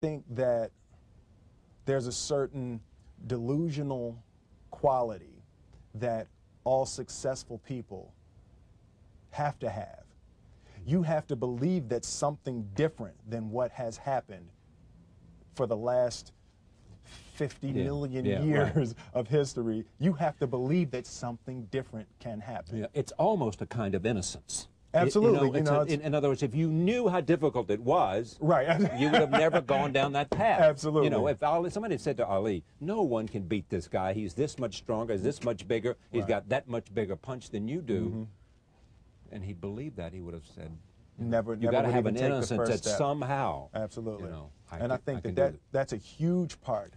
think that there's a certain delusional quality that all successful people have to have. You have to believe that something different than what has happened for the last 50 million years of history. You have to believe that something different can happen. Yeah, it's almost a kind of innocence. Absolutely. In other words, if you knew how difficult it was, right, you would have never gone down that path. Absolutely. You know, if somebody had said to Ali, no one can beat this guy, he's this much stronger, he's this much bigger, he's got that much bigger punch than you do, and he believed that, he would have said, never you got to have even an take the innocence first that step. somehow, Absolutely. you know, I think that's a huge part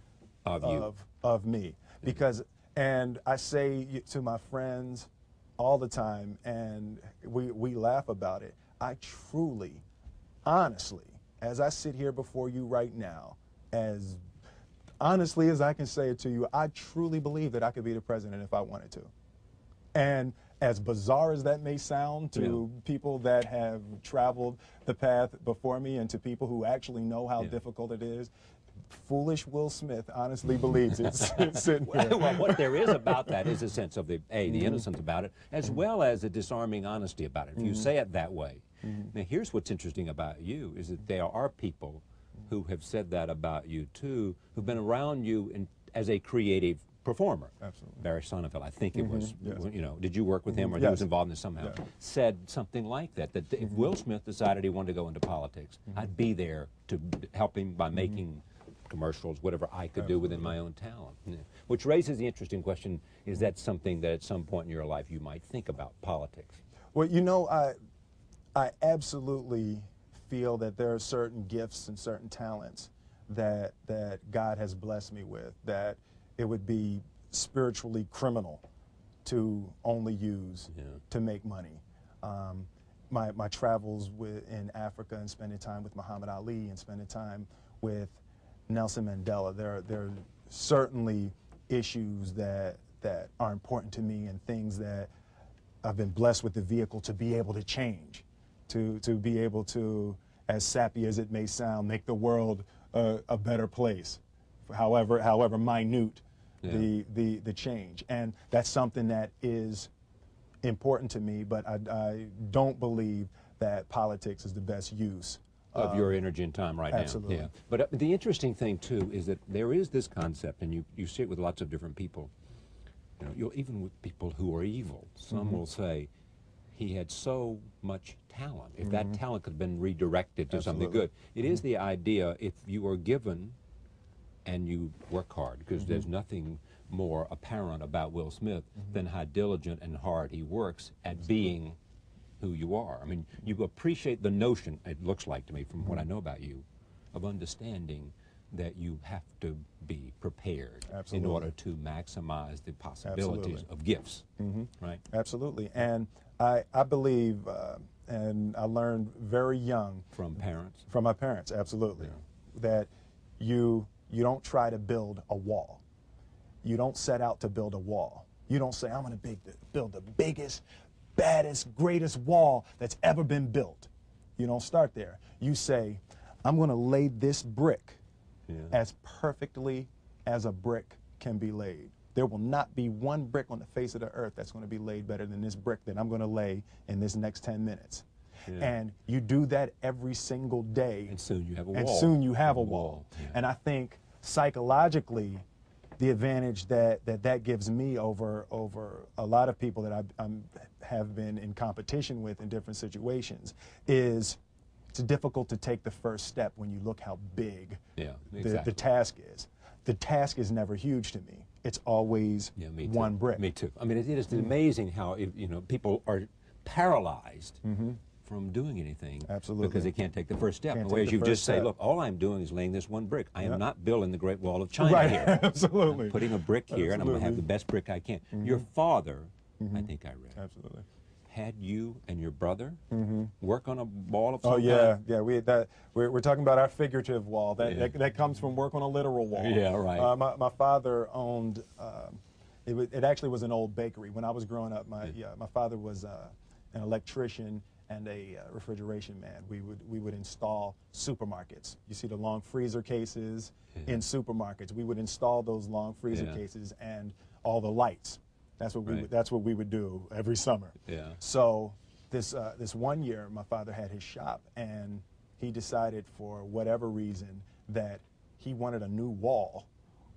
of me, because, and I say to my friends all the time, and we laugh about it, I truly, honestly, as I sit here before you right now, as honestly as I can say it to you, I truly believe that I could be the president if I wanted to. And as bizarre as that may sound to people that have traveled the path before me and to people who actually know how difficult it is, foolish Will Smith honestly believes it's sitting here. Well, what there is about that is a sense of the innocence about it, as well as a disarming honesty about it, if you say it that way. Now, here's what's interesting about you, is that there are people who have said that about you, too, who've been around you as a creative performer. Absolutely. Barry Sonnenfeld, I think it was, Yes. you know, did you work with him, or he was involved in this somehow, said something like that, that if Will Smith decided he wanted to go into politics, I'd be there to help him by making commercials, whatever I could do within my own talent. Which raises the interesting question, is that something that at some point in your life you might think about, politics? Well, you know, I absolutely feel that there are certain gifts and certain talents that God has blessed me with, that it would be spiritually criminal to only use to make money. My travels in Africa and spending time with Muhammad Ali and spending time with Nelson Mandela, there are certainly issues that are important to me, and things that I've been blessed with the vehicle to be able to change, to be able to, as sappy as it may sound, make the world a better place, however minute the change. And that's something that is important to me, but I don't believe that politics is the best use of your energy and time right absolutely. now. Yeah. But the interesting thing, too, is that there is this concept, and you see it with lots of different people, you know, even with people who are evil. Some will say, he had so much talent. If that talent could have been redirected to something good. It is the idea, if you are given and you work hard, because there's nothing more apparent about Will Smith than how diligent and hard he works at being who you are. I mean, you appreciate the notion, it looks like to me from what I know about you, of understanding that you have to be prepared in order to maximize the possibilities of gifts, right? Absolutely. And I believe, and I learned very young. From parents? From my parents, absolutely. That you don't try to build a wall. You don't set out to build a wall. You don't say, I'm going to build the biggest, baddest, greatest wall that's ever been built. You don't start there. You say, I'm going to lay this brick as perfectly as a brick can be laid. There will not be one brick on the face of the earth that's going to be laid better than this brick that I'm going to lay in this next 10 minutes. And you do that every single day. And soon you have a wall. And soon you have a wall. And I think psychologically, the advantage that gives me over a lot of people that I have been in competition with in different situations is it's difficult to take the first step when you look how big the task is. The task is never huge to me. It's always one brick. Me too. I mean, it is amazing how, you know, people are paralyzed from doing anything. Absolutely. Because they can't take the first step. Whereas you just say, look, all I'm doing is laying this one brick. I am not building the Great Wall of China here. Absolutely. I'm putting a brick here, and I'm going to have the best brick I can. Your father, I think I read, absolutely, had you and your brother work on a wall of some kind? Yeah. We're talking about our figurative wall. That comes from work on a literal wall. Yeah, right. My father owned. It actually was an old bakery when I was growing up. My father was an electrician and a refrigeration man. We would install supermarkets. You see the long freezer cases in supermarkets. We would install those long freezer cases and all the lights. That's what we would do every summer. Yeah. So this one year, my father had his shop, and he decided for whatever reason that he wanted a new wall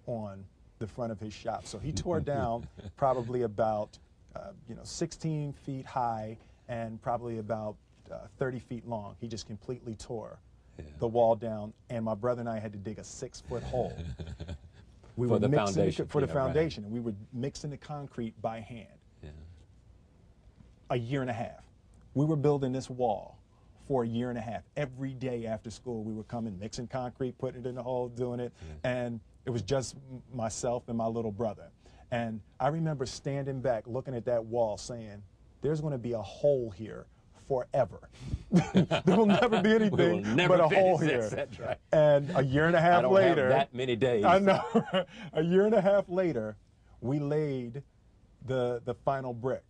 on the front of his shop. So he tore down probably about 16 feet high and probably about 30 feet long. He just completely tore the wall down, and my brother and I had to dig a 6-foot hole. We for were the mixing foundation. for the Yeah, foundation, and we were mixing the concrete by hand. Yeah. A year and a half. We were building this wall for a year and a half. Every day after school, we were coming, mixing concrete, putting it in the hole, doing it, and it was just myself and my little brother. And I remember standing back, looking at that wall, saying, "There's going to be a hole here forever. There will never be anything but a hole here." That's right. And a year and a half I don't later, have that many days. I know. A year and a half later, we laid the final brick,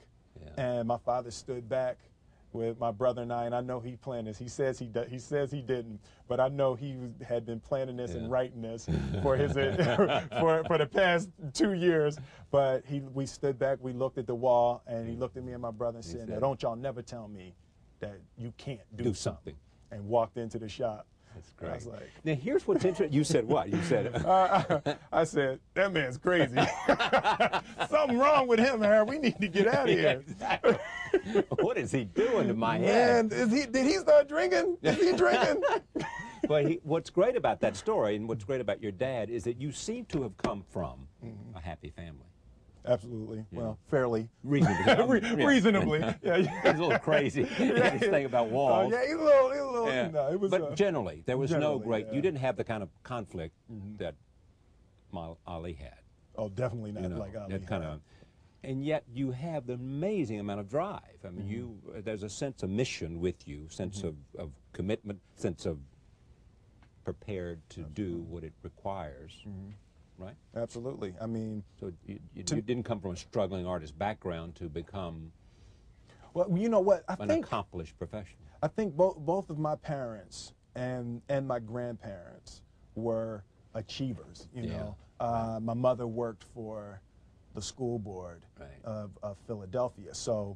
and my father stood back with my brother and I know he planned this. He says he didn't, but I know he had been planning this and writing this for his for the past 2 years. But we stood back, we looked at the wall, and he looked at me and my brother and said, "Now don't y'all never tell me that you can't do something," and walked into the shop. That's great. I was like, now here's what's interesting. You said what? You said I said, "That man's crazy. Something wrong with him, Harold. We need to get out of here." Exactly. What is he doing to my head? Man, did he start drinking? Is he drinking? But what's great about that story and what's great about your dad is that you seem to have come from a happy family. Absolutely. Well, fairly. Reasonably. Reasonably. Yeah. He's a little crazy. This thing about walls. Yeah, he's a little, Yeah. it was, but generally, there was no great, yeah. you didn't have the kind of conflict that Ali had. Oh, definitely not like Ali. That kind of, and yet you have the amazing amount of drive. I mean, there's a sense of mission with you, sense of commitment, sense of prepared to do what it requires. Right? Absolutely. I mean, so you didn't come from a struggling artist background to become well, you know what? an accomplished professional. I think both of my parents and my grandparents were achievers. You know, my mother worked for the school board of Philadelphia, so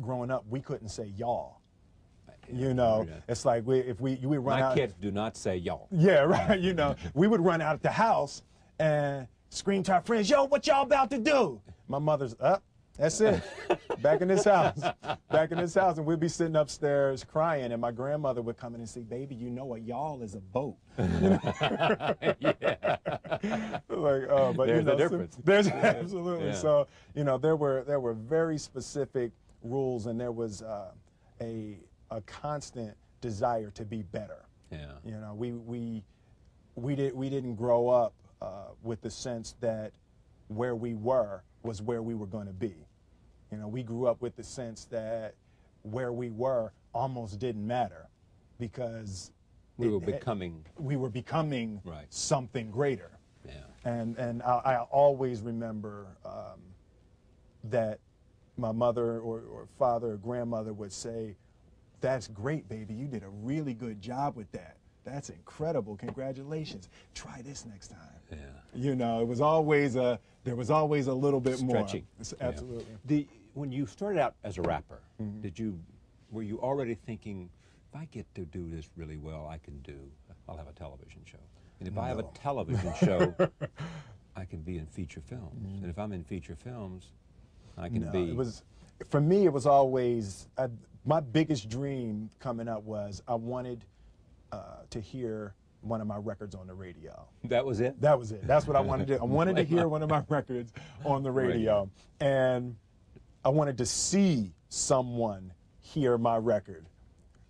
growing up we couldn't say y'all. You know, it's like we run out. My kids do not say y'all. Yeah, right. You know, we would run out of the house and scream to our friends, "Yo, what y'all about to do?" My mother's up. That's it. Back in this house. Back in this house. And we'd be sitting upstairs crying, and my grandmother would come in and say, "Baby, you know a y'all is a boat." You know? Like, oh, but there's you know, the difference. There's absolutely. Yeah. So, you know, there were very specific rules, and there was a constant desire to be better. Yeah. You know, we didn't grow up with the sense that where we were was where we were going to be. You know, we grew up with the sense that where we were almost didn't matter because we were becoming something greater. Yeah. And I always remember that my mother or father or grandmother would say, "That's great, baby. You did a really good job with that. That's incredible. Congratulations. Try this next time." Yeah. You know, there was always a little bit Stretching. more. Absolutely. Yeah. When you started out as a rapper, were you already thinking, if I get to do this really well, I'll have a television show. And if I have a television show, I can be in feature films. And if I'm in feature films, I can be. For me, it was always, my biggest dream coming up was I wanted to hear one of my records on the radio. That was it? That was it. That's what I wanted to do. I wanted to hear one of my records on the radio. And I wanted to see someone hear my record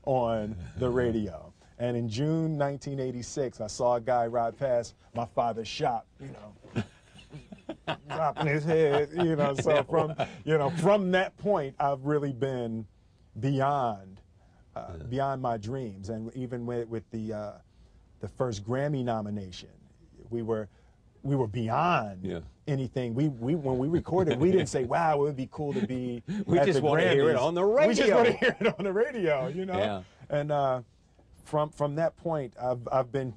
on the radio. And in June 1986, I saw a guy ride past my father's shop, you know, dropping his head, you know. So from that point, I've really been beyond my dreams. And even with the first Grammy nomination, we were we were beyond Yeah. anything. We when we recorded, we didn't say, "Wow, it would be cool to be." We at just the want to hear it Grammys." on the radio. We just want to hear it on the radio, you know. Yeah. And from that point, I've been